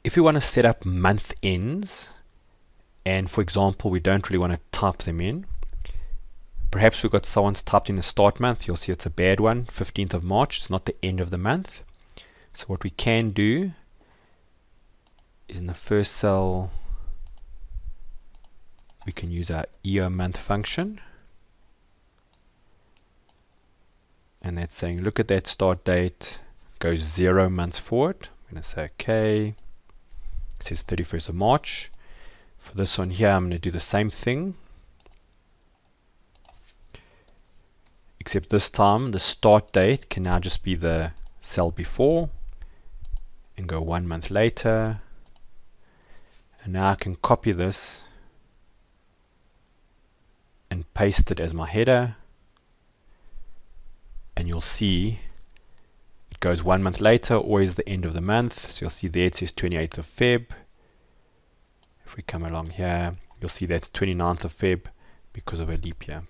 if we want to set up month ends, and for example we don't really want to type them in, perhaps we've got someone's typed in a start month, you'll see it's a bad one, 15th of March, it's not the end of the month. So what we can do is in the first cell we can use our EO month function, and that's saying look at that start date, goes 0 months forward. I'm going to say okay, it says 31st of March. For this one here I'm going to do the same thing, except this time the start date can now just be the cell before and go 1 month later. And now I can copy this and paste it as my header, and you'll see it goes 1 month later, always the end of the month. So you'll see there it says 28th of Feb. If we come along here, you'll see that's 29th of Feb because of a leap year.